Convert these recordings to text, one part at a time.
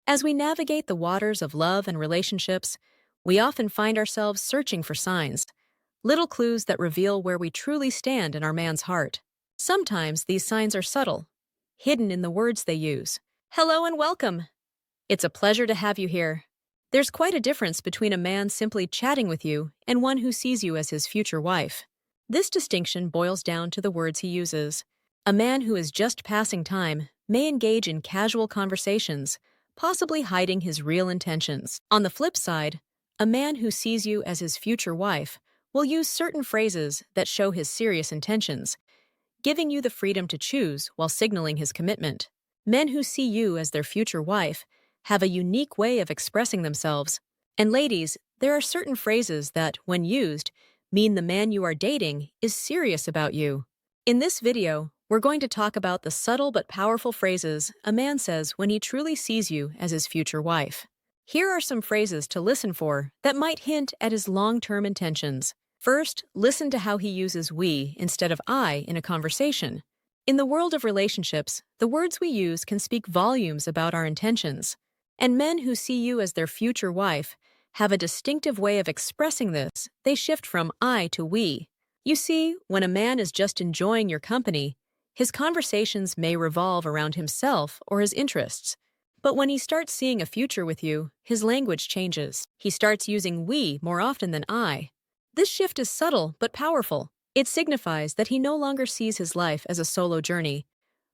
As we navigate the waters of love and relationships, we often find ourselves searching for signs, little clues that reveal where we truly stand in our man's heart. Sometimes these signs are subtle, hidden in the words they use. Hello and welcome. It's a pleasure to have you here. There's quite a difference between a man simply chatting with you and one who sees you as his future wife. This distinction boils down to the words he uses. A man who is just passing time may engage in casual conversations, possibly hiding his real intentions. On the flip side, a man who sees you as his future wife will use certain phrases that show his serious intentions, giving you the freedom to choose while signaling his commitment. Men who see you as their future wife have a unique way of expressing themselves. And ladies, there are certain phrases that, when used, mean the man you are dating is serious about you. In this video, we're going to talk about the subtle but powerful phrases a man says when he truly sees you as his future wife. Here are some phrases to listen for that might hint at his long-term intentions. First, listen to how he uses we instead of I in a conversation. In the world of relationships, the words we use can speak volumes about our intentions. And men who see you as their future wife have a distinctive way of expressing this. They shift from I to we. You see, when a man is just enjoying your company, his conversations may revolve around himself or his interests. But when he starts seeing a future with you, his language changes. He starts using we more often than I. This shift is subtle but powerful. It signifies that he no longer sees his life as a solo journey,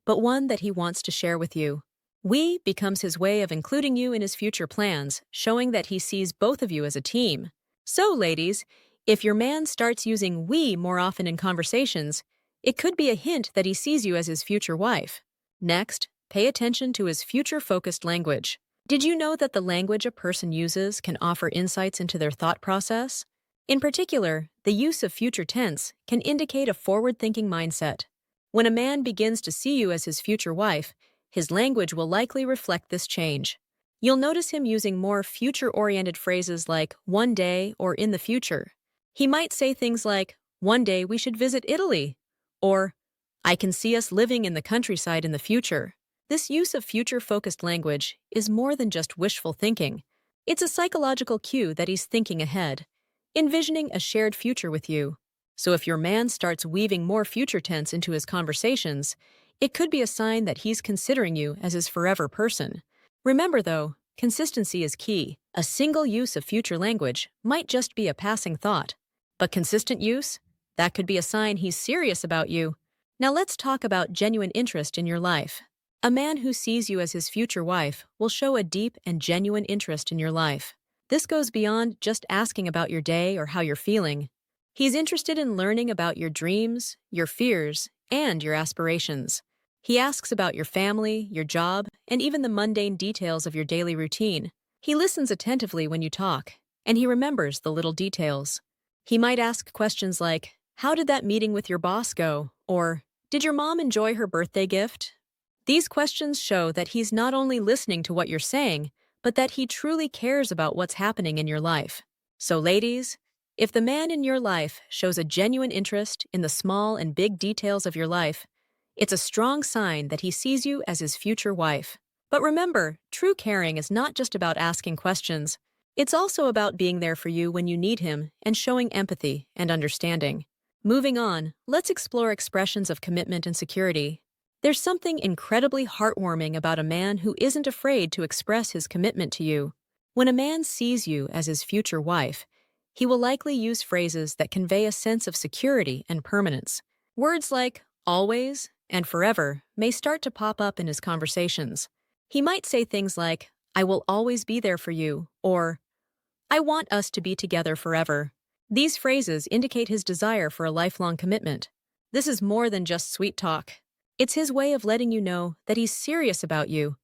but one that he wants to share with you. We becomes his way of including you in his future plans, showing that he sees both of you as a team. So, ladies, if your man starts using we more often in conversations, it could be a hint that he sees you as his future wife. Next, pay attention to his future-focused language. Did you know that the language a person uses can offer insights into their thought process? In particular, the use of future tense can indicate a forward-thinking mindset. When a man begins to see you as his future wife, his language will likely reflect this change. You'll notice him using more future-oriented phrases like one day or in the future. He might say things like, one day we should visit Italy, or I can see us living in the countryside in the future. This use of future-focused language is more than just wishful thinking. It's a psychological cue that he's thinking ahead, envisioning a shared future with you. So if your man starts weaving more future tense into his conversations, it could be a sign that he's considering you as his forever person. Remember, though, consistency is key. A single use of future language might just be a passing thought, but consistent use? That could be a sign he's serious about you. Now let's talk about genuine interest in your life. A man who sees you as his future wife will show a deep and genuine interest in your life. This goes beyond just asking about your day or how you're feeling. He's interested in learning about your dreams, your fears, and your aspirations. He asks about your family, your job, and even the mundane details of your daily routine. He listens attentively when you talk, and he remembers the little details. He might ask questions like, how did that meeting with your boss go? Or, did your mom enjoy her birthday gift? These questions show that he's not only listening to what you're saying, but that he truly cares about what's happening in your life. So, ladies, if the man in your life shows a genuine interest in the small and big details of your life, it's a strong sign that he sees you as his future wife. But remember, true caring is not just about asking questions. It's also about being there for you when you need him and showing empathy and understanding. Moving on, let's explore expressions of commitment and security. There's something incredibly heartwarming about a man who isn't afraid to express his commitment to you. When a man sees you as his future wife, he will likely use phrases that convey a sense of security and permanence. Words like always and forever may start to pop up in his conversations. He might say things like, I will always be there for you, or I want us to be together forever. These phrases indicate his desire for a lifelong commitment. This is more than just sweet talk. It's his way of letting you know that he's serious about you,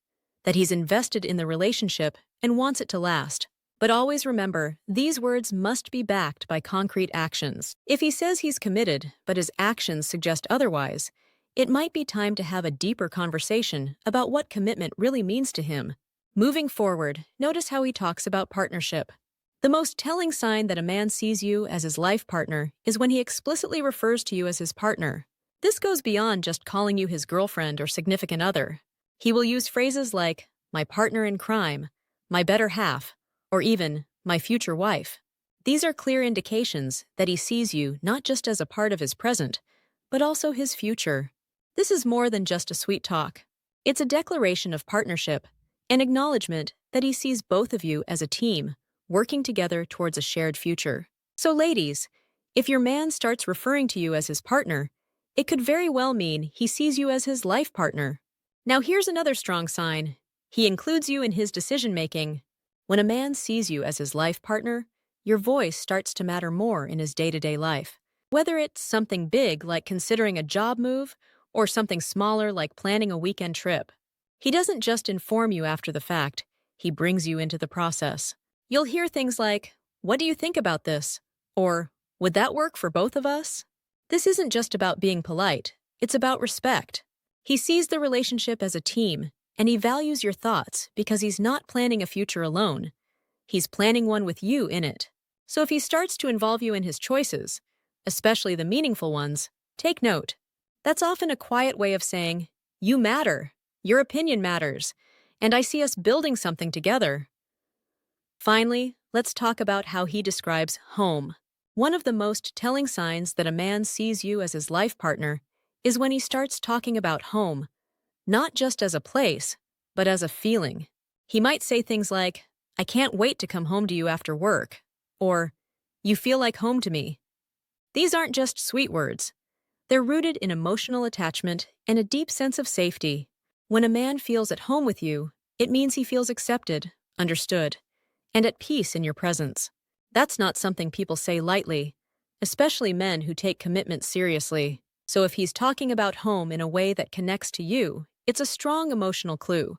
that he's invested in the relationship and wants it to last. But always remember, these words must be backed by concrete actions. If he says he's committed, but his actions suggest otherwise, it might be time to have a deeper conversation about what commitment really means to him. Moving forward, notice how he talks about partnership. The most telling sign that a man sees you as his life partner is when he explicitly refers to you as his partner. This goes beyond just calling you his girlfriend or significant other. He will use phrases like, my partner in crime, my better half, or even my future wife. These are clear indications that he sees you not just as a part of his present, but also his future. This is more than just a sweet talk. It's a declaration of partnership, an acknowledgement that he sees both of you as a team, working together towards a shared future. So ladies, if your man starts referring to you as his partner, it could very well mean he sees you as his life partner. Now here's another strong sign. He includes you in his decision-making. When a man sees you as his life partner, your voice starts to matter more in his day-to-day life. Whether it's something big like considering a job move or something smaller like planning a weekend trip. He doesn't just inform you after the fact, he brings you into the process. You'll hear things like, "What do you think about this?" Or, "Would that work for both of us?" This isn't just about being polite, it's about respect. He sees the relationship as a team, and he values your thoughts because he's not planning a future alone. He's planning one with you in it. So if he starts to involve you in his choices, especially the meaningful ones, take note. That's often a quiet way of saying, "You matter, your opinion matters, and I see us building something together." Finally, let's talk about how he describes home. One of the most telling signs that a man sees you as his life partner is when he starts talking about home, not just as a place, but as a feeling. He might say things like, "I can't wait to come home to you after work," or, "You feel like home to me." These aren't just sweet words. They're rooted in emotional attachment and a deep sense of safety. When a man feels at home with you, it means he feels accepted, understood, and at peace in your presence. That's not something people say lightly, especially men who take commitment seriously. So if he's talking about home in a way that connects to you, it's a strong emotional clue.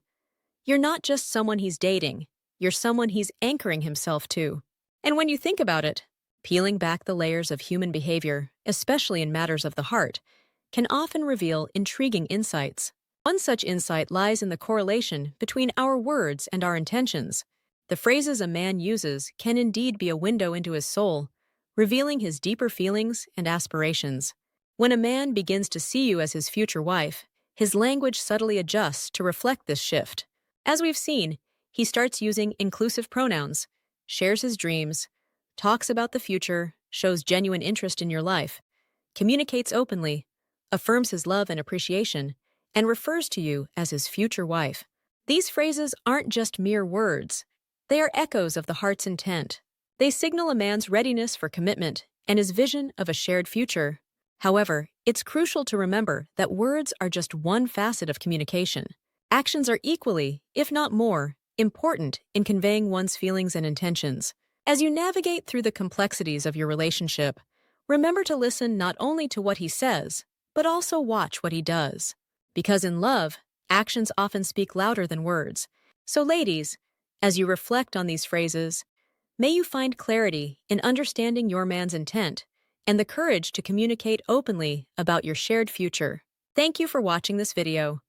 You're not just someone he's dating, you're someone he's anchoring himself to. And when you think about it, peeling back the layers of human behavior, especially in matters of the heart, can often reveal intriguing insights. One such insight lies in the correlation between our words and our intentions. The phrases a man uses can indeed be a window into his soul, revealing his deeper feelings and aspirations. When a man begins to see you as his future wife, his language subtly adjusts to reflect this shift. As we've seen, he starts using inclusive pronouns, shares his dreams, talks about the future, shows genuine interest in your life, communicates openly, affirms his love and appreciation, and refers to you as his future wife. These phrases aren't just mere words. They are echoes of the heart's intent. They signal a man's readiness for commitment and his vision of a shared future. However, it's crucial to remember that words are just one facet of communication. Actions are equally, if not more, important in conveying one's feelings and intentions. As you navigate through the complexities of your relationship, remember to listen not only to what he says, but also watch what he does. Because in love, actions often speak louder than words. So ladies, as you reflect on these phrases, may you find clarity in understanding your man's intent and the courage to communicate openly about your shared future. Thank you for watching this video.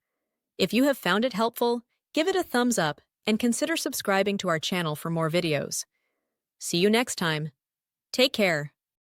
If you have found it helpful, give it a thumbs up and consider subscribing to our channel for more videos. See you next time. Take care.